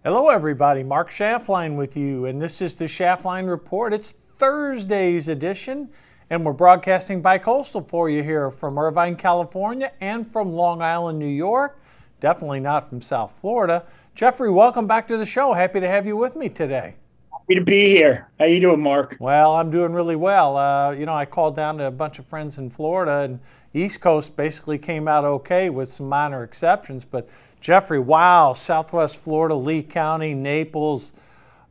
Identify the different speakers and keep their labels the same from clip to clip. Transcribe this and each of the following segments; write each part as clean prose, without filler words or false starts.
Speaker 1: Hello everybody, Mark Schaftlein with you, and this is the Schaftlein Report. It's Thursday's edition, and we're broadcasting bi-coastal for you here from Irvine, California, and from Long Island, New York. Definitely not from South Florida. Jeffrey, welcome back to the show. Happy to have you with me today.
Speaker 2: Happy to be here. How you doing, Mark?
Speaker 1: Well, I'm doing really well. I called down to a bunch of friends in Florida, and East Coast basically came out okay with some minor exceptions, but Jeffrey, wow, Southwest Florida, Lee County, Naples,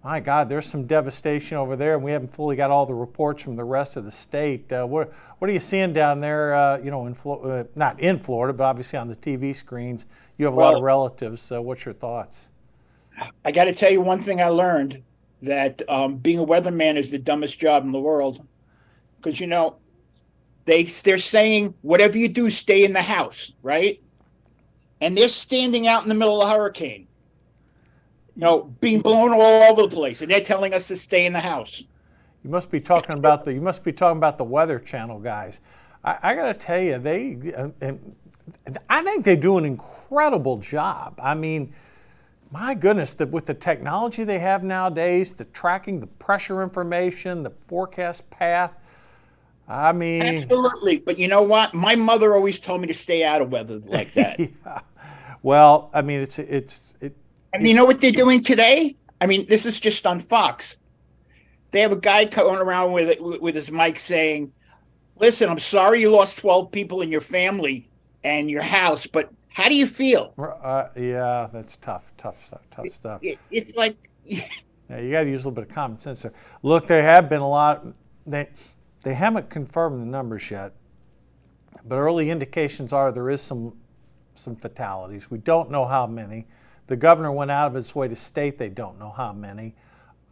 Speaker 1: my God, there's some devastation over there, and we haven't fully got all the reports from the rest of the state. What are you seeing down there, not in Florida, but obviously on the TV screens? You have a lot of relatives, so what's your thoughts?
Speaker 2: I got to tell you one thing I learned, that being a weatherman is the dumbest job in the world. Because, they're saying, whatever you do, stay in the house, right? And they're standing out in the middle of a hurricane, being blown all over the place, and they're telling us to stay in the house.
Speaker 1: You must be talking about the Weather Channel guys. I got to tell you, I think they do an incredible job. I mean, my goodness, with the technology they have nowadays, the tracking, the pressure information, the forecast path. I mean,
Speaker 2: absolutely. But you know what? My mother always told me to stay out of weather like that.
Speaker 1: Yeah. Well, I mean,
Speaker 2: And you know what they're doing today? I mean, this is just on Fox. They have a guy going around with his mic saying, "Listen, I'm sorry you lost 12 people in your family and your house, but how do you feel?"
Speaker 1: Yeah, that's tough stuff.
Speaker 2: It's like,
Speaker 1: yeah, you got to use a little bit of common sense there. Look, there have been a lot. They haven't confirmed the numbers yet, but early indications are there is some fatalities. We don't know how many. The governor went out of his way to state they don't know how many.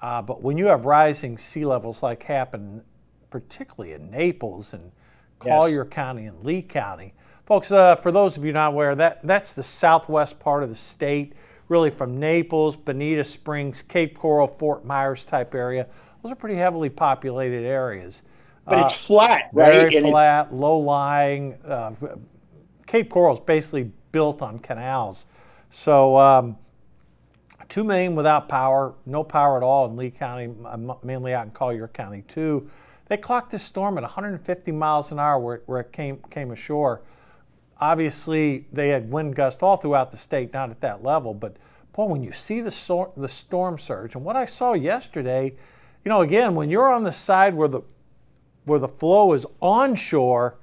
Speaker 1: But when you have rising sea levels like happened, particularly in Naples and Collier County and Lee County, folks, for those of you not aware, that's the southwest part of the state, really from Naples, Bonita Springs, Cape Coral, Fort Myers type area. Those are pretty heavily populated areas.
Speaker 2: But it's flat, right?
Speaker 1: Very flat, low-lying. Cape Coral is basically built on canals. So 2 million without power, no power at all in Lee County, mainly out in Collier County too. They clocked this storm at 150 miles an hour where it came ashore. Obviously, they had wind gusts all throughout the state, not at that level. But, boy, when you see the storm surge, and what I saw yesterday, again, when you're on the side where the flow is onshore,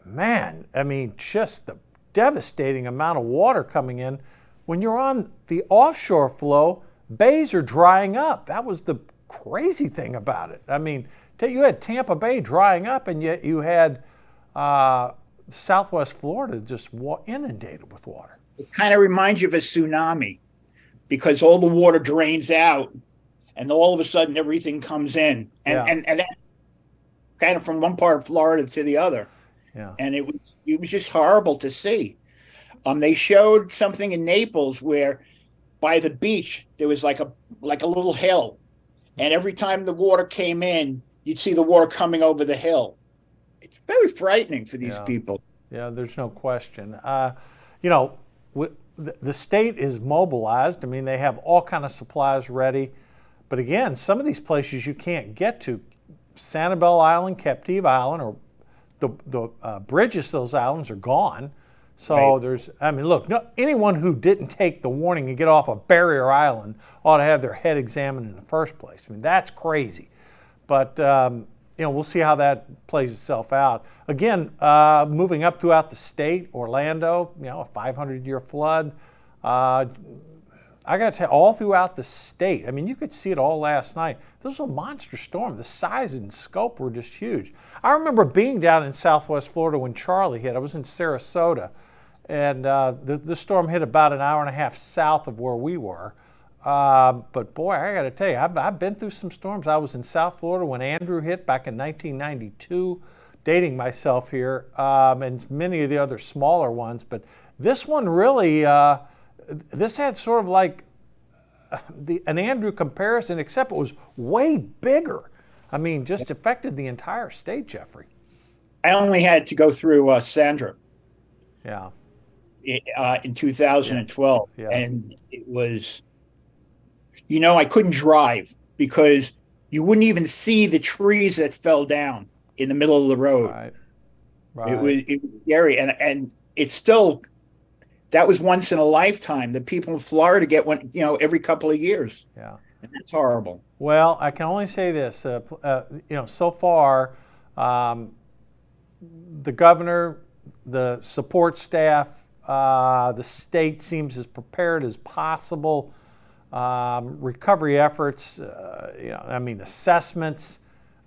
Speaker 1: man, I mean, just the devastating amount of water coming in. When you're on the offshore flow, bays are drying up. That was the crazy thing about it. I mean, you had Tampa Bay drying up, and yet you had Southwest Florida just inundated with water.
Speaker 2: It kind of reminds you of a tsunami, because all the water drains out, and all of a sudden everything comes in, and that kind of from one part of Florida to the other.
Speaker 1: Yeah.
Speaker 2: And it was just horrible to see. They showed something in Naples where by the beach there was like a little hill, and every time the water came in, you'd see the water coming over the hill. It's very frightening for these people.
Speaker 1: Yeah, there's no question. The state is mobilized. I mean, they have all kind of supplies ready. But again, some of these places you can't get to. Sanibel Island, Captive Island, or the bridges to those islands are gone. So anyone who didn't take the warning and get off a barrier island ought to have their head examined in the first place. I mean, that's crazy. But, we'll see how that plays itself out. Again, moving up throughout the state, Orlando, a 500-year flood. I got to tell you, all throughout the state, I mean, you could see it all last night. This was a monster storm. The size and scope were just huge. I remember being down in Southwest Florida when Charlie hit. I was in Sarasota, and the storm hit about an hour and a half south of where we were. But boy, I got to tell you, I've been through some storms. I was in South Florida when Andrew hit back in 1992, dating myself here, and many of the other smaller ones. But this one really, this had sort of like an Andrew comparison, except it was way bigger. I mean, just affected the entire state, Jeffrey.
Speaker 2: I only had to go through Sandra
Speaker 1: Yeah,
Speaker 2: in
Speaker 1: yeah,
Speaker 2: 2012,
Speaker 1: yeah.
Speaker 2: and it was, I couldn't drive because you wouldn't even see the trees that fell down in the middle of the road.
Speaker 1: Right,
Speaker 2: It
Speaker 1: right.
Speaker 2: was it was scary, and it's still that was once in a lifetime. The people in Florida get one, every couple of years,
Speaker 1: Yeah.
Speaker 2: and that's horrible.
Speaker 1: Well, I can only say this. So far, um, the governor, the support staff, the state seems as prepared as possible. Recovery efforts, assessments.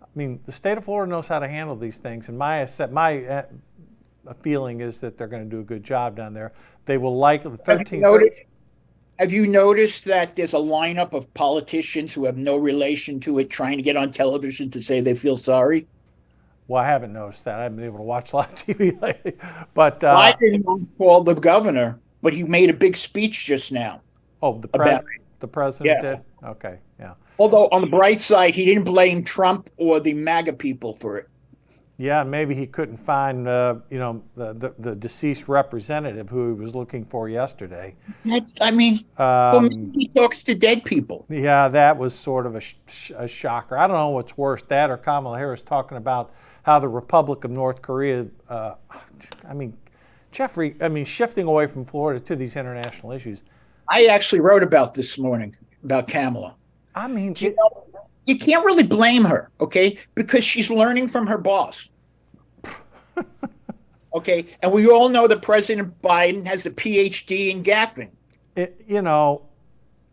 Speaker 1: I mean, the state of Florida knows how to handle these things, and my feeling is that they're going to do a good job down there. They will likely
Speaker 2: Have you
Speaker 1: 13.
Speaker 2: noticed? Have you noticed that there's a lineup of politicians who have no relation to it trying to get on television to say they feel sorry?
Speaker 1: Well, I haven't noticed that. I haven't been able to watch a lot of TV lately, but
Speaker 2: Biden called the governor, but he made a big speech just now
Speaker 1: oh,
Speaker 2: about it.
Speaker 1: the president
Speaker 2: Yeah.
Speaker 1: did. Okay, yeah.
Speaker 2: Although on the bright side, he didn't blame Trump or the MAGA people for it.
Speaker 1: Yeah, maybe he couldn't find, the deceased representative who he was looking for yesterday.
Speaker 2: I mean, well, maybe
Speaker 1: Um,
Speaker 2: he talks to dead people.
Speaker 1: yeah, that was sort of a shocker. I don't know what's worse, that or Kamala Harris talking about how the Republic of North Korea, Jeffrey, shifting away from Florida to these international issues.
Speaker 2: I actually wrote about this morning about Kamala.
Speaker 1: I mean,
Speaker 2: You know, you can't really blame her, okay? Because she's learning from her boss. Okay. And we all know that President Biden has a PhD in gaffing.
Speaker 1: it,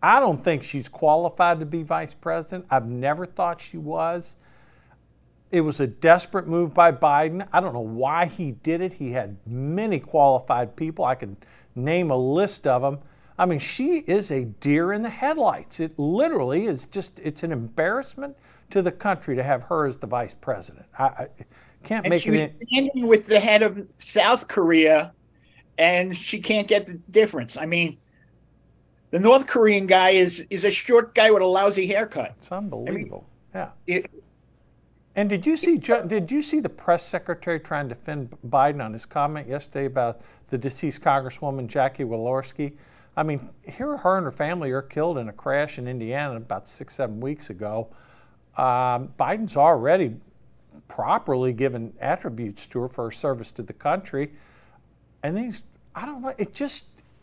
Speaker 1: I don't think she's qualified to be vice president. I've never thought she was. It was a desperate move by Biden. I don't know why he did it. He had many qualified people. I could name a list of them. I mean, she is a deer in the headlights. It literally is it's an embarrassment to the country to have her as the vice president. I can't
Speaker 2: And
Speaker 1: make
Speaker 2: she was
Speaker 1: it.
Speaker 2: standing with the head of South Korea, and she can't get the difference. I mean, the North Korean guy is a short guy with a lousy haircut.
Speaker 1: It's unbelievable. Yeah.
Speaker 2: It,
Speaker 1: And did you see the press secretary trying to defend Biden on his comment yesterday about the deceased Congresswoman Jackie Walorski? I mean, here her and her family are killed in a crash in Indiana about 6-7 weeks ago. Biden's already properly given attributes to her for her service to the country. And I don't know,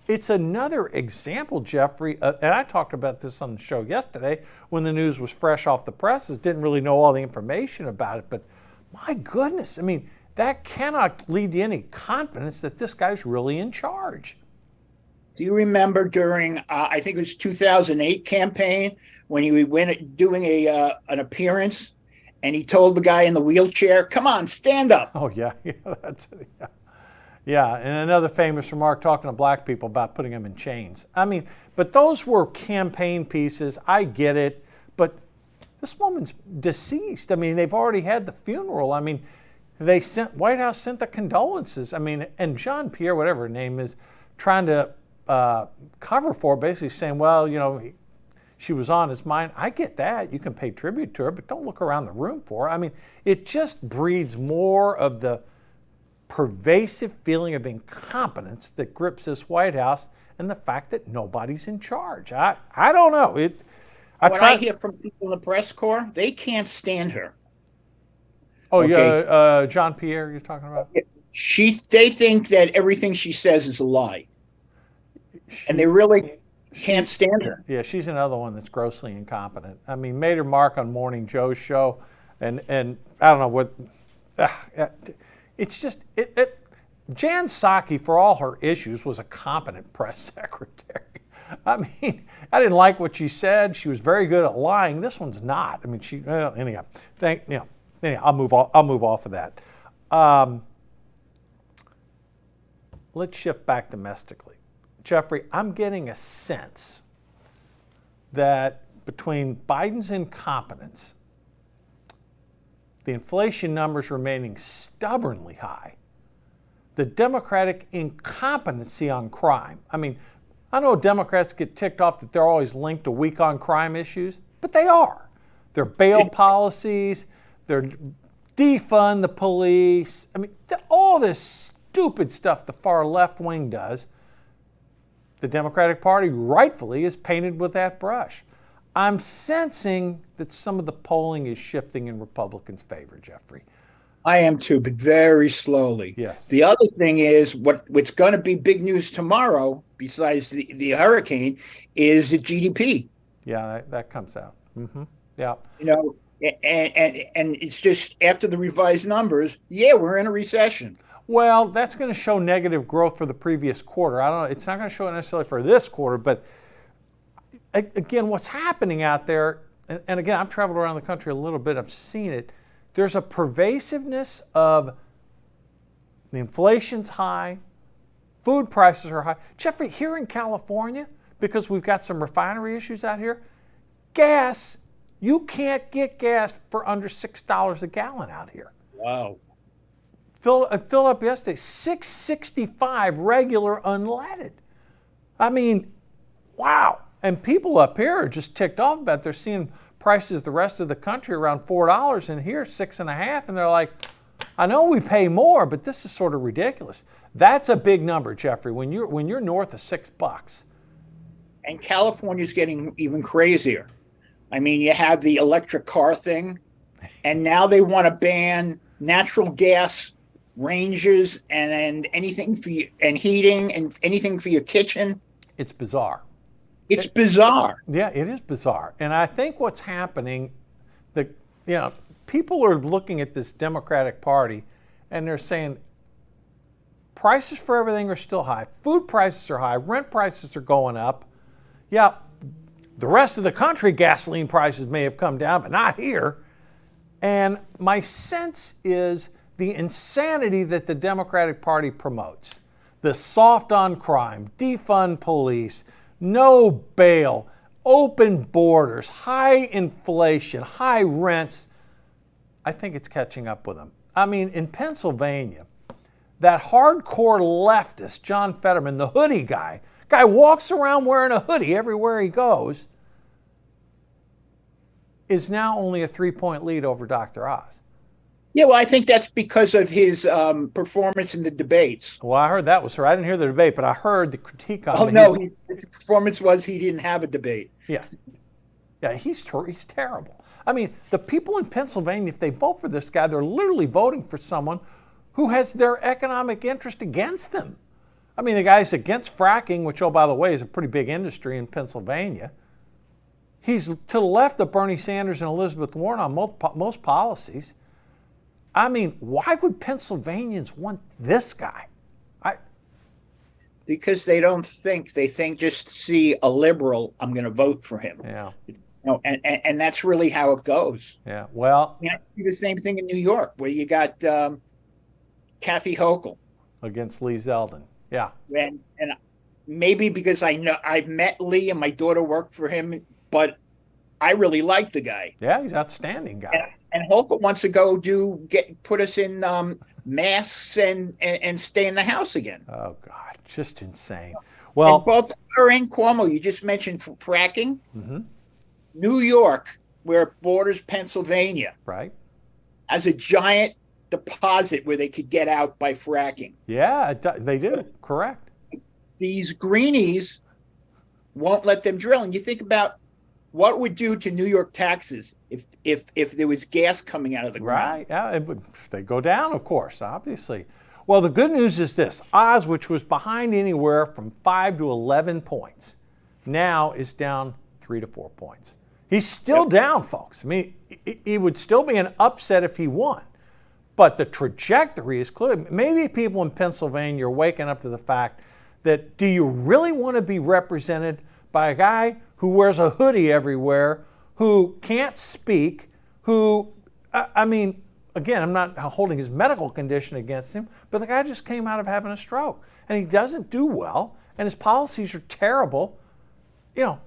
Speaker 1: it's another example, Jeffrey, and I talked about this on the show yesterday when the news was fresh off the presses, didn't really know all the information about it, but my goodness, I mean, that cannot lead to any confidence that this guy's really in charge.
Speaker 2: do you remember during I think it was 2008 campaign when he went doing an appearance, and he told the guy in the wheelchair, "Come on, stand up."
Speaker 1: Oh, yeah, yeah, that's it. Yeah. Yeah, and another famous remark talking to black people about putting them in chains. I mean, but those were campaign pieces. I get it, but this woman's deceased. I mean, they've already had the funeral. I mean, White House sent the condolences. I mean, and Jean-Pierre, whatever her name is, trying to cover for it, basically saying, well, she was on his mind. I get that. You can pay tribute to her, but don't look around the room for her. I mean, it just breeds more of the pervasive feeling of incompetence that grips this White House and the fact that nobody's in charge. I don't know.
Speaker 2: I hear from people in the press corps, they can't stand her.
Speaker 1: Oh,
Speaker 2: Okay.
Speaker 1: yeah, John Pierre, you're talking about?
Speaker 2: They think that everything she says is a lie, and they really can't stand her.
Speaker 1: Yeah, she's another one that's grossly incompetent. I mean, made her mark on Morning Joe's show, and I don't know what. It's just Jan Psaki, for all her issues, was a competent press secretary. I mean, I didn't like what she said. She was very good at lying. This one's not. I mean, anyhow. Anyhow, I'll move off of that. Let's shift back domestically. Jeffrey, I'm getting a sense that between Biden's incompetence, the inflation numbers remaining stubbornly high, the Democratic incompetency on crime. I mean, I know Democrats get ticked off that they're always linked to weak on crime issues, but they are. Their bail policies, their defund the police. I mean, all this stupid stuff the far left wing does, the Democratic Party rightfully is painted with that brush. I'm sensing that some of the polling is shifting in Republicans' favor, Jeffrey.
Speaker 2: I am too, but very slowly.
Speaker 1: Yes.
Speaker 2: The other thing is what's going to be big news tomorrow, besides the hurricane, is the GDP.
Speaker 1: Yeah, that comes out. Yeah.
Speaker 2: You know, and it's just after the revised numbers, yeah, we're in a recession.
Speaker 1: Well, that's going to show negative growth for the previous quarter. I don't know. It's not going to show it necessarily for this quarter, but again, what's happening out there, and again, I've traveled around the country a little bit, I've seen it, there's a pervasiveness of the inflation's high, food prices are high. Jeffrey, here in California, because we've got some refinery issues out here, gas, you can't get gas for under $6 a gallon out here.
Speaker 2: Wow.
Speaker 1: Filled up yesterday, $6.65 regular unleaded. I mean, wow. And people up here are just ticked off about it. They're seeing prices the rest of the country around $4 and here $6.50, and they're like, I know we pay more, but this is sort of ridiculous. That's a big number, Jeffrey, when you're north of $6.
Speaker 2: And California's getting even crazier. I mean, you have the electric car thing, and now they want to ban natural gas ranges and anything for you, and heating and anything for your kitchen.
Speaker 1: It's bizarre.
Speaker 2: It's bizarre.
Speaker 1: Yeah, it is bizarre. And I think what's happening, people are looking at this Democratic Party and they're saying prices for everything are still high. Food prices are high. Rent prices are going up. Yeah, the rest of the country, gasoline prices may have come down, but not here. And my sense is the insanity that the Democratic Party promotes, the soft on crime, defund police, no bail, open borders, high inflation, high rents, I think it's catching up with them. I mean, in Pennsylvania, that hardcore leftist, John Fetterman, the hoodie guy walks around wearing a hoodie everywhere he goes, is now only a 3-point lead over Dr. Oz.
Speaker 2: Yeah, well, I think that's because of his performance in the debates.
Speaker 1: Well, I heard that was her. I didn't hear the debate, but I heard the critique on him.
Speaker 2: Oh, no, his performance was he didn't have a debate.
Speaker 1: Yeah. Yeah, he's terrible. I mean, the people in Pennsylvania, if they vote for this guy, they're literally voting for someone who has their economic interest against them. I mean, the guy's against fracking, which, oh, by the way, is a pretty big industry in Pennsylvania. He's to the left of Bernie Sanders and Elizabeth Warren on most policies. I mean, why would Pennsylvanians want this guy?
Speaker 2: Because they don't think. They think just see a liberal, I'm going to vote for him.
Speaker 1: Yeah.
Speaker 2: And that's really how it goes.
Speaker 1: Yeah. Well,
Speaker 2: I do the same thing in New York, where you got Kathy Hochul
Speaker 1: against Lee Zeldin. Yeah.
Speaker 2: And maybe because I've met Lee and my daughter worked for him, but I really like the guy.
Speaker 1: Yeah, he's an outstanding guy.
Speaker 2: And Hochul wants to go put us in masks and stay in the house again.
Speaker 1: Oh God, just insane. Well,
Speaker 2: and both her and Cuomo, you just mentioned fracking.
Speaker 1: Mm-hmm.
Speaker 2: New York, where it borders Pennsylvania,
Speaker 1: right,
Speaker 2: has a giant deposit where they could get out by fracking.
Speaker 1: Yeah, they do. Correct.
Speaker 2: These greenies won't let them drill. And you think about what it would do to New York taxes if there was gas coming out of the ground.
Speaker 1: Right. Yeah, they go down, of course, obviously. Well, the good news is this. Oz, which was behind anywhere from 5 to 11 points, now is down 3 to 4 points. He's still down, folks. I mean, he would still be an upset if he won. But the trajectory is clear. Maybe people in Pennsylvania are waking up to the fact that do you really want to be represented by a guy who wears a hoodie everywhere, who can't speak, who, I mean, again, I'm not holding his medical condition against him, but the guy just came out of having a stroke. And he doesn't do well, and his policies are terrible. You know,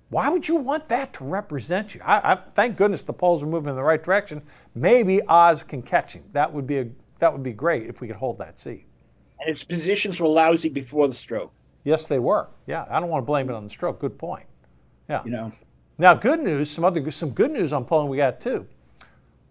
Speaker 1: why would you want that to represent you? I thank goodness the polls are moving in the right direction. Maybe Oz can catch him. That would be great if we could hold that seat.
Speaker 2: And his positions were lousy before the stroke.
Speaker 1: Yes, they were. Yeah, I don't want to blame it on the stroke. Good point. Yeah.
Speaker 2: You know.
Speaker 1: Now, good news. Some good news on polling we got too.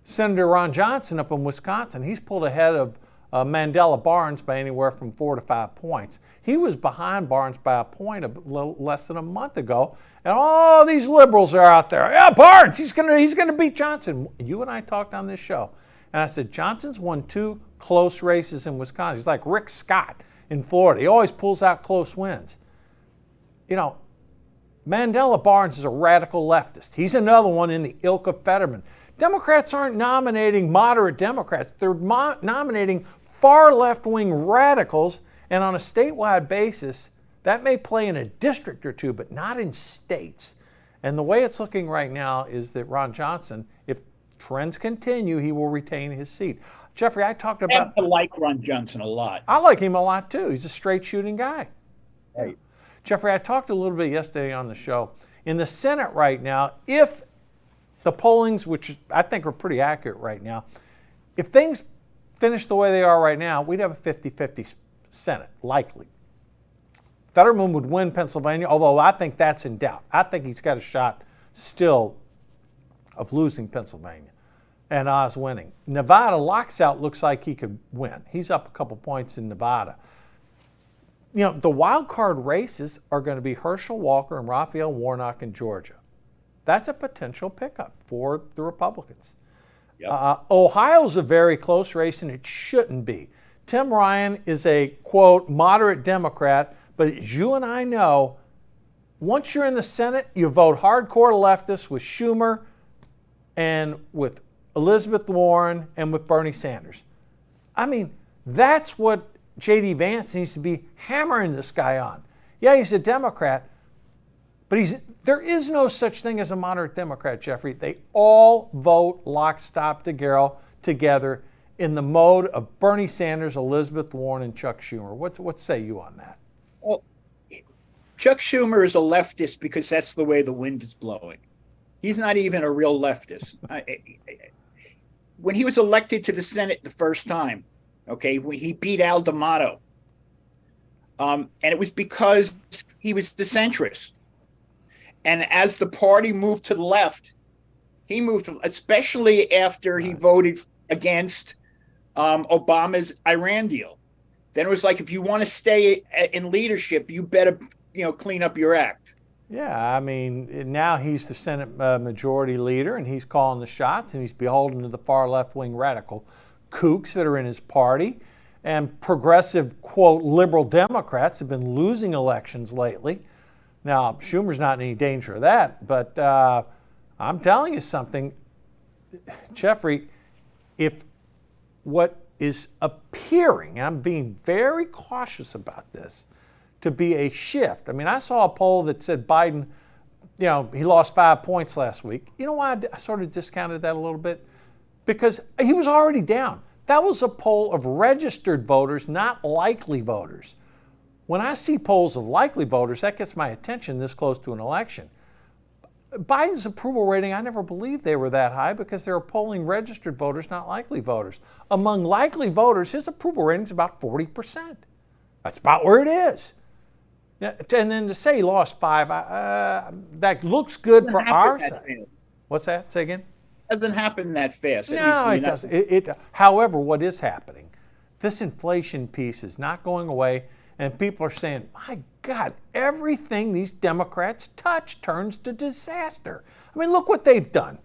Speaker 1: Senator Ron Johnson up in Wisconsin, he's pulled ahead of Mandela Barnes by anywhere from 4 to 5 points. He was behind Barnes by a point a little less than a month ago, and all these liberals are out there. Yeah, Barnes, he's gonna beat Johnson. You and I talked on this show, and I said Johnson's won 2 close races in Wisconsin. He's like Rick Scott in Florida. He always pulls out close wins. Mandela Barnes is a radical leftist. He's another one in the ilk of Fetterman. Democrats aren't nominating moderate Democrats. They're nominating far left-wing radicals, and on a statewide basis, that may play in a district or two, but not in states. And the way it's looking right now is that Ron Johnson, if trends continue, he will retain his seat. Jeffrey, I talked about...
Speaker 2: I like Ron Johnson a lot.
Speaker 1: I like him a lot, too. He's a straight-shooting guy.
Speaker 2: Right.
Speaker 1: Jeffrey, I talked a little bit yesterday on the show. In the Senate right now, if the pollings, which I think are pretty accurate right now, if things finish the way they are right now, we'd have a 50-50 Senate, likely. Fetterman would win Pennsylvania, although I think that's in doubt. I think he's got a shot still of losing Pennsylvania and Oz winning. Nevada locks out, looks like he could win. He's up a couple points in Nevada. The wild card races are going to be Herschel Walker and Raphael Warnock in Georgia. That's a potential pickup for the Republicans. Yep. Ohio's a very close race, and it shouldn't be. Tim Ryan is a, quote, moderate Democrat, but as you and I know, once you're in the Senate, you vote hardcore leftists with Schumer and with Elizabeth Warren and with Bernie Sanders. I mean, that's what J.D. Vance needs to be hammering this guy on. Yeah, he's a Democrat, but there is no such thing as a moderate Democrat, Jeffrey. They all vote lockstep together in the mode of Bernie Sanders, Elizabeth Warren, and Chuck Schumer. What say you on that?
Speaker 2: Well, Chuck Schumer is a leftist because that's the way the wind is blowing. He's not even a real leftist. When he was elected to the Senate the first time, okay, when he beat Al D'Amato, and it was because he was the centrist. And as the party moved to the left, he moved, especially after he voted against Obama's Iran deal. Then it was like, if you want to stay in leadership, you better, clean up your act.
Speaker 1: Yeah, I mean, now he's the Senate majority leader, and he's calling the shots, and he's beholden to the far left-wing radical kooks that are in his party. And progressive, quote, liberal Democrats have been losing elections lately. Now, Schumer's not in any danger of that, but I'm telling you something, Jeffrey, if what is appearing, I'm being very cautious about this, to be a shift. I mean, I saw a poll that said Biden, he lost 5 points last week. You know why I sort of discounted that a little bit? Because he was already down. That was a poll of registered voters, not likely voters. When I see polls of likely voters, that gets my attention this close to an election. Biden's approval rating, I never believed they were that high because they were polling registered voters, not likely voters. Among likely voters, his approval rating is about 40%. That's about where it is. And then to say he lost 5, that looks good for our side. What's that? Say again?
Speaker 2: Doesn't happen that fast.
Speaker 1: No, it doesn't. However, what is happening, this inflation piece is not going away, and people are saying, my God, everything these Democrats touch turns to disaster. I mean, look what they've done.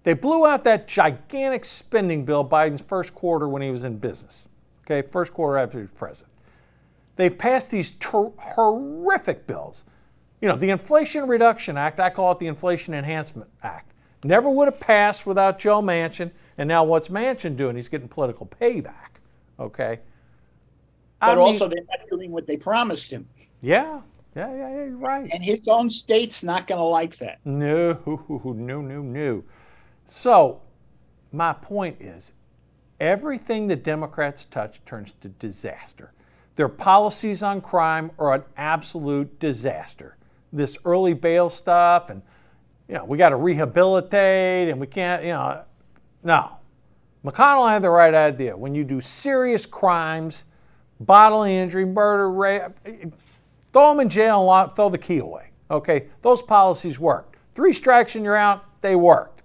Speaker 1: They blew out that gigantic spending bill Biden's first quarter when he was in business. Okay, first quarter after he was president. They've passed these horrific bills. The Inflation Reduction Act, I call it the Inflation Enhancement Act. Never would have passed without Joe Manchin, and now what's Manchin doing? He's getting political payback, okay?
Speaker 2: But also they're not doing what they promised him.
Speaker 1: Yeah, you're right.
Speaker 2: And his own state's not going to like that.
Speaker 1: No. So my point is, everything the Democrats touch turns to disaster. Their policies on crime are an absolute disaster. This early bail stuff, and we got to rehabilitate, and we can't, no. McConnell had the right idea. When you do serious crimes, bodily injury, murder, rape, throw them in jail and throw the key away. Okay, those policies worked. 3 strikes and you're out, they worked.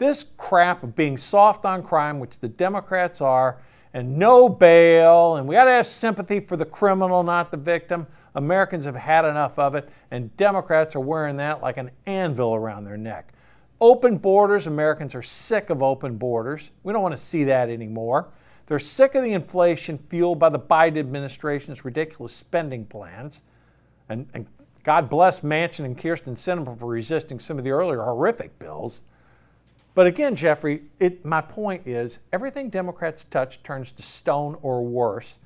Speaker 1: this crap of being soft on crime, which the Democrats are, and no bail, and we got to have sympathy for the criminal, not the victim. Americans have had enough of it, and Democrats are wearing that like an anvil around their neck. Open borders, Americans are sick of open borders. We don't want to see that anymore. They're sick of the inflation fueled by the Biden administration's ridiculous spending plans. And God bless Manchin and Kirsten Sinema for resisting some of the earlier horrific bills. But again, Jeffrey, my point is everything Democrats touch turns to stone or worse.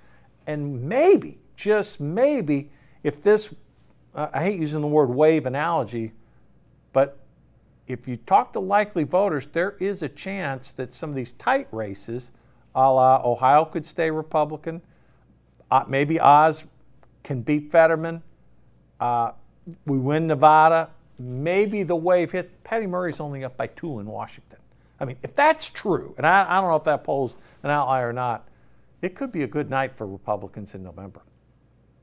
Speaker 1: And maybe, just maybe, if this, I hate using the word wave analogy, but if you talk to likely voters, there is a chance that some of these tight races, a la Ohio could stay Republican, maybe Oz can beat Fetterman, we win Nevada, maybe the wave hits. Patty Murray's only up by 2 in Washington. I mean, if that's true, and I don't know if that poll's an outlier or not, it could be a good night for Republicans in November.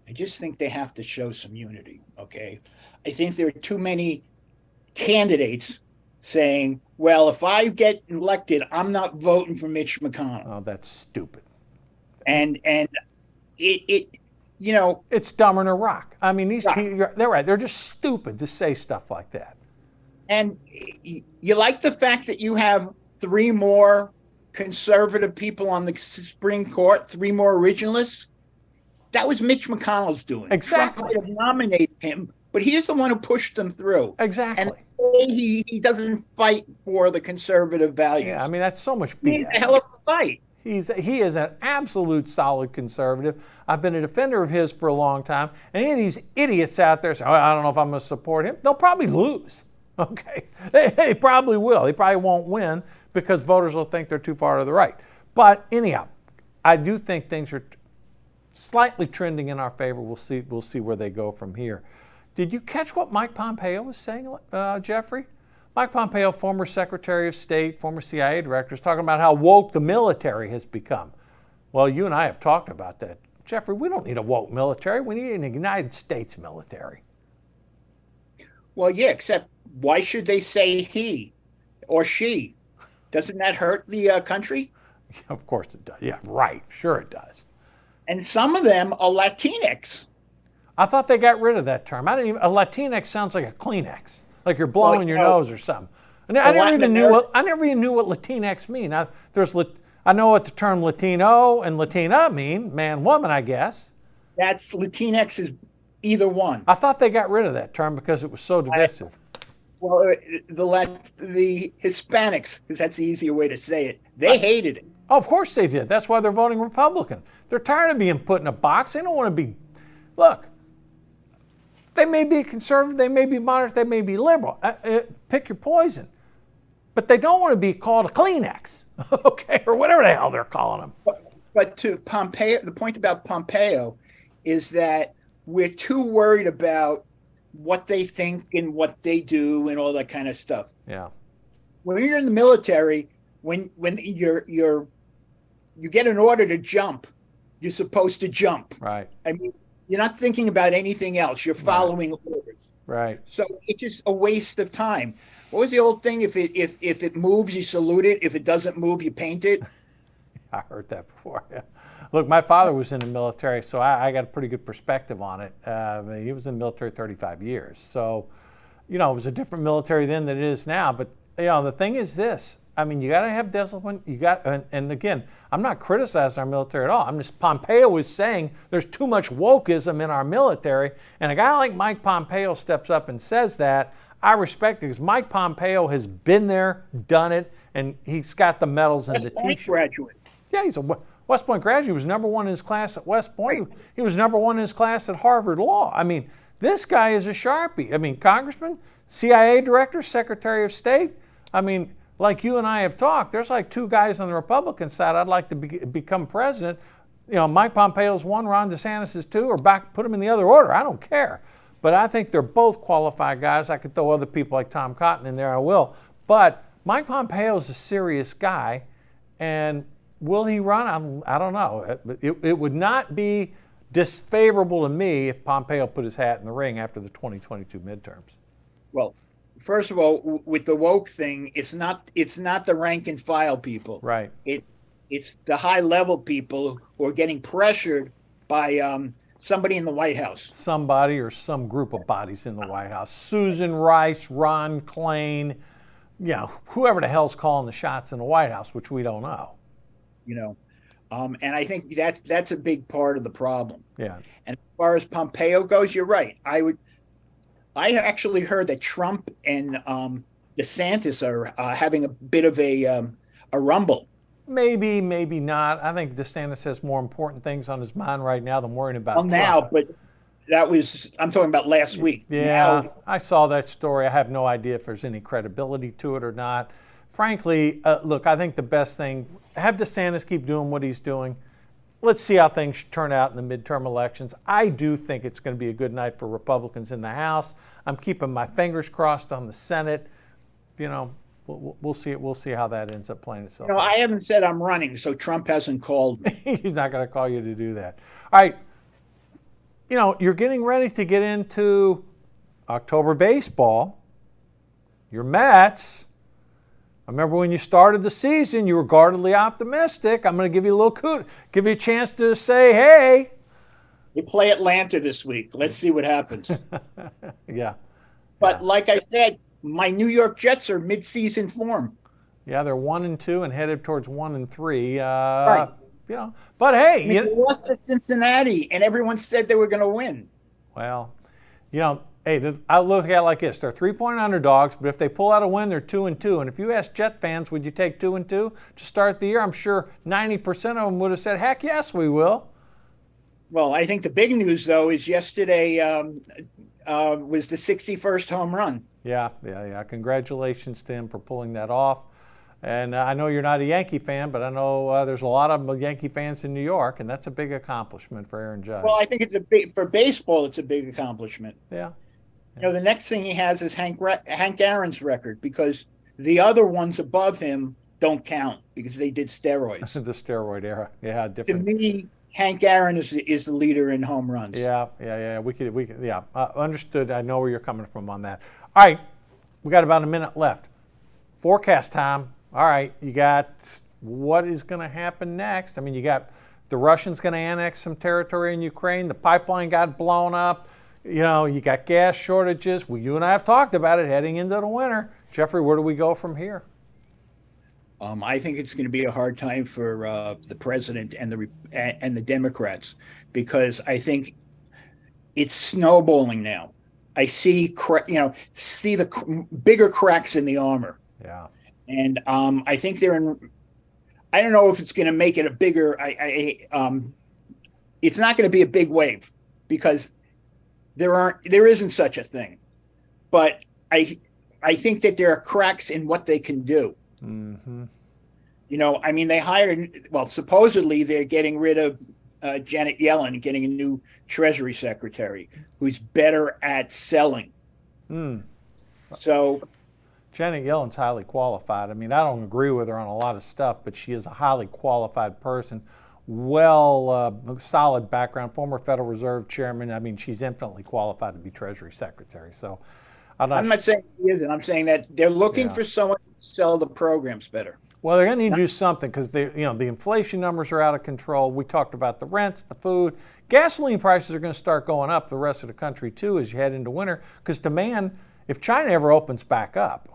Speaker 2: I just think they have to show some unity, okay? I think there are too many candidates saying, well, if I get elected, I'm not voting for Mitch McConnell.
Speaker 1: Oh, that's stupid.
Speaker 2: And it you know,
Speaker 1: it's dumber than a rock. I mean, these people, they're right. They're just stupid to say stuff like that.
Speaker 2: And you like the fact that you have 3 more conservative people on the Supreme Court, 3 more originalists? That was Mitch McConnell's doing.
Speaker 1: Exactly.
Speaker 2: Trump might have nominated him, but he's the one who pushed them through.
Speaker 1: Exactly.
Speaker 2: And he doesn't fight for the conservative values.
Speaker 1: Yeah, I mean, that's so much BS.
Speaker 2: He's a hell of a fight.
Speaker 1: He is an absolute solid conservative. I've been a defender of his for a long time. And any of these idiots out there say, oh, I don't know if I'm going to support him, they'll probably lose. Okay? They probably will. They probably won't win because voters will think they're too far to the right. But anyhow, I do think things are slightly trending in our favor. We'll see where they go from here. Did you catch what Mike Pompeo was saying, Jeffrey? Mike Pompeo, former Secretary of State, former CIA director, is talking about how woke the military has become. Well, you and I have talked about that. Jeffrey, we don't need a woke military. We need an United States military.
Speaker 2: Well, yeah, except why should they say he or she? Doesn't that hurt the country?
Speaker 1: Of course it does. Yeah, right. Sure it does.
Speaker 2: And some of them are Latinx.
Speaker 1: I thought they got rid of that term. A Latinx sounds like a Kleenex. Like you're blowing your nose or something. I never even knew what Latinx mean. I know what the term Latino and Latina mean, man, woman, I guess.
Speaker 2: That's Latinx is either one.
Speaker 1: I thought they got rid of that term because it was so divisive.
Speaker 2: Well, the Hispanics, because that's the easier way to say it, they hated it.
Speaker 1: Oh, of course they did. That's why they're voting Republican. They're tired of being put in a box. They don't want to be. Look. They may be conservative, they may be moderate, they may be liberal. Pick your poison. But they don't want to be called a Kleenex, okay, or whatever the hell they're calling them.
Speaker 2: But to Pompeo, the point about Pompeo is that we're too worried about what they think and what they do and all that kind of stuff.
Speaker 1: Yeah.
Speaker 2: When you're in the military, when you get an order to jump, you're supposed to jump.
Speaker 1: Right.
Speaker 2: I mean, you're not thinking about anything else. You're following orders.
Speaker 1: Right.
Speaker 2: So it's just a waste of time. What was the old thing? If it moves, you salute it. If it doesn't move, you paint it.
Speaker 1: I heard that before. Yeah. Look, my father was in the military, so I got a pretty good perspective on it. He was in the military 35 years. So, it was a different military then than it is now. But, the thing is this. I mean, you got to have discipline. And again, I'm not criticizing our military at all. I'm just, Pompeo was saying there's too much wokeism in our military. And a guy like Mike Pompeo steps up and says that. I respect it because Mike Pompeo has been there, done it, and he's got the medals and the T-shirt.
Speaker 2: Graduate.
Speaker 1: Yeah, he's a West Point graduate. He was number 1 in his class at West Point. He was number 1 in his class at Harvard Law. I mean, this guy is a Sharpie. I mean, Congressman, CIA Director, Secretary of State. I mean, like you and I have talked, there's like 2 guys on the Republican side I'd like to become president. Mike Pompeo's 1, Ron DeSantis is 2, or put them in the other order. I don't care. But I think they're both qualified guys. I could throw other people like Tom Cotton in there, I will. But Mike Pompeo is a serious guy, and will he run? I don't know. It would not be disfavorable to me if Pompeo put his hat in the ring after the 2022 midterms.
Speaker 2: Well, first of all, with the woke thing, it's not the rank and file people.
Speaker 1: Right.
Speaker 2: It's the high level people who are getting pressured by somebody in the White House.
Speaker 1: Somebody or some group of bodies in the White House. Susan Rice, Ron Klain, whoever the hell's calling the shots in the White House, which we don't know.
Speaker 2: And I think that's a big part of the problem.
Speaker 1: Yeah.
Speaker 2: And as far as Pompeo goes, you're right. I actually heard that Trump and DeSantis are having a bit of a rumble.
Speaker 1: Maybe, maybe not. I think DeSantis has more important things on his mind right now than worrying about
Speaker 2: Well, now,
Speaker 1: Trump.
Speaker 2: but I'm talking about last week.
Speaker 1: Yeah,
Speaker 2: Now,
Speaker 1: I saw that story. I have no idea if there's any credibility to it or not. Frankly, look, I think the best thing, have DeSantis keep doing what he's doing. Let's see how things turn out in the midterm elections. I do think it's going to be a good night for Republicans in the House. I'm keeping my fingers crossed on the Senate. We'll see it. We'll see how that ends up playing itself out.
Speaker 2: I haven't said I'm running, so Trump hasn't called me.
Speaker 1: He's not going to call you to do that. All right. You're getting ready to get into October baseball. Your Mets. I remember when you started the season, you were guardedly optimistic. I'm going to give you a little give you a chance to say, hey.
Speaker 2: They play Atlanta this week. Let's see what happens.
Speaker 1: Yeah.
Speaker 2: But like I said, my New York Jets are mid-season form.
Speaker 1: Yeah, they're 1-2 and headed towards 1-3.
Speaker 2: Right.
Speaker 1: But hey,
Speaker 2: they lost to Cincinnati, and everyone said they were going to win.
Speaker 1: Well, hey, I look at it like this: they're 3-point underdogs, but if they pull out a win, they're 2-2. And if you ask Jet fans, would you take 2-2 to start the year? I'm sure 90% of them would have said, "Heck yes, we will."
Speaker 2: Well, I think the big news though is yesterday was the 61st home run.
Speaker 1: Yeah. Congratulations to him for pulling that off. And I know you're not a Yankee fan, but I know there's a lot of Yankee fans in New York, and that's a big accomplishment for Aaron Judge.
Speaker 2: Well, I think for baseball, it's a big accomplishment.
Speaker 1: Yeah.
Speaker 2: The next thing he has is Hank Aaron's record, because the other ones above him don't count because they did steroids.
Speaker 1: The steroid era. Yeah, different.
Speaker 2: To me, Hank Aaron is the leader in home runs.
Speaker 1: Yeah. We could. Yeah, understood. I know where you're coming from on that. All right, we got about a minute left. Forecast time. All right, you got what is going to happen next. I mean, you got the Russians going to annex some territory in Ukraine. The pipeline got blown up. You got gas shortages. Well, you and I have talked about it heading into the winter. Jeffrey, where do we go from here?
Speaker 2: I think it's going to be a hard time for the president and the Democrats, because I think it's snowballing now. I see the bigger cracks in the armor.
Speaker 1: Yeah.
Speaker 2: And I think they're in. I don't know if it's going to make it a bigger. It's not going to be a big wave, because there isn't such a thing. But I think that there are cracks in what they can do.
Speaker 1: Mm-hmm.
Speaker 2: They hired. Well, supposedly they're getting rid of Janet Yellen, getting a new Treasury Secretary who's better at selling. So.
Speaker 1: Janet Yellen's highly qualified. I mean, I don't agree with her on a lot of stuff, but she is a highly qualified person. Solid background, former Federal Reserve Chairman. I mean, she's infinitely qualified to be Treasury Secretary. So I'm not
Speaker 2: saying she isn't. I'm saying that they're looking for someone to sell the programs better.
Speaker 1: Well, they're going to need to do something, because the inflation numbers are out of control. We talked about the rents, the food. Gasoline prices are going to start going up the rest of the country too as you head into winter, because demand, if China ever opens back up,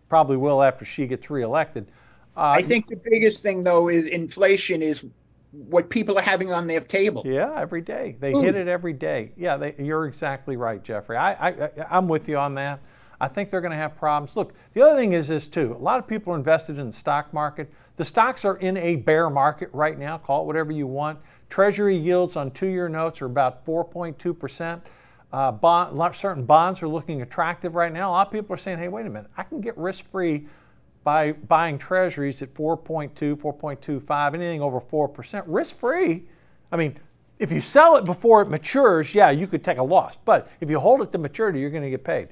Speaker 1: probably will after she gets reelected.
Speaker 2: I think the biggest thing, though, is inflation is what people are having on their table.
Speaker 1: Yeah, every day. They hit it every day. Yeah, you're exactly right, Jeffrey. I'm with you on that. I think they're going to have problems. Look, the other thing is this, too. A lot of people are invested in the stock market. The stocks are in a bear market right now. Call it whatever you want. Treasury yields on 2-year notes are about 4.2%. Certain bonds are looking attractive right now. A lot of people are saying, hey, wait a minute, I can get risk-free by buying treasuries at 4.2, 4.25, anything over 4%, risk-free. I mean, if you sell it before it matures, yeah, you could take a loss. But if you hold it to maturity, you're going to get paid,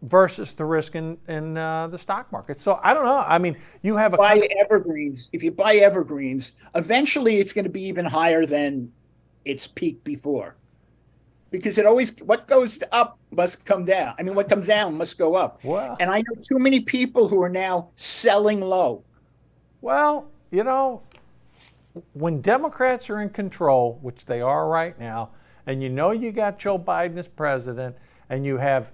Speaker 1: versus the risk in the stock market. So I don't know. I mean, you have
Speaker 2: evergreens. If you buy evergreens, eventually it's going to be even higher than its peak before. because it always, what goes up must come down. I mean, what comes down must go up.
Speaker 1: Well,
Speaker 2: And I know too many people who are now selling low.
Speaker 1: well, you know, when Democrats are in control, which they are right now, and you know you got Joe Biden as president, and you have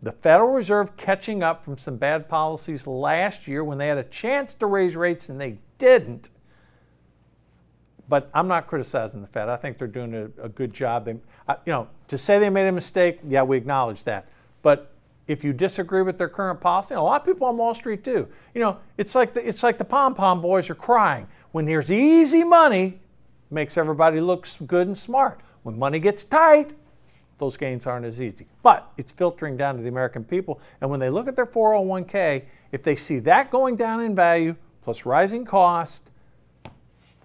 Speaker 1: the Federal Reserve catching up from some bad policies last year when they had a chance to raise rates and they didn't. But I'm not criticizing the Fed. I think they're doing a good job. To say they made a mistake, yeah, we acknowledge that. But if you disagree with their current policy, and a lot of people on Wall Street do. It's like the pom-pom boys are crying. When there's easy money, makes everybody look good and smart. When money gets tight, those gains aren't as easy. But it's filtering down to the American people. And when they look at their 401k, if they see that going down in value, plus rising cost,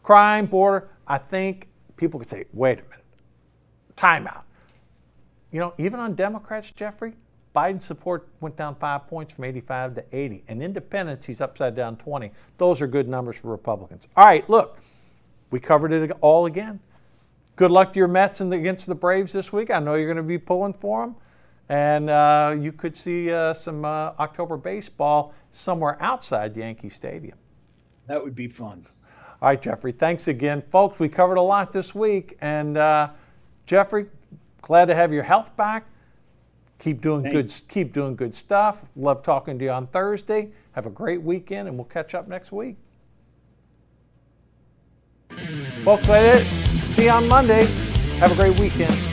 Speaker 1: crime, border, I think people could say, wait a minute, time out. Even on Democrats, Jeffrey, Biden's support went down 5 points from 85 to 80. And independents, he's upside down 20. Those are good numbers for Republicans. All right, look, we covered it all again. Good luck to your Mets against the Braves this week. I know you're going to be pulling for them. And you could see some October baseball somewhere outside Yankee Stadium.
Speaker 2: That would be fun.
Speaker 1: All right, Jeffrey, thanks again. Folks, we covered a lot this week. And Jeffrey, glad to have your health back. Keep doing good stuff. Love talking to you on Thursday. Have a great weekend, and we'll catch up next week. Folks, see you on Monday. Have a great weekend.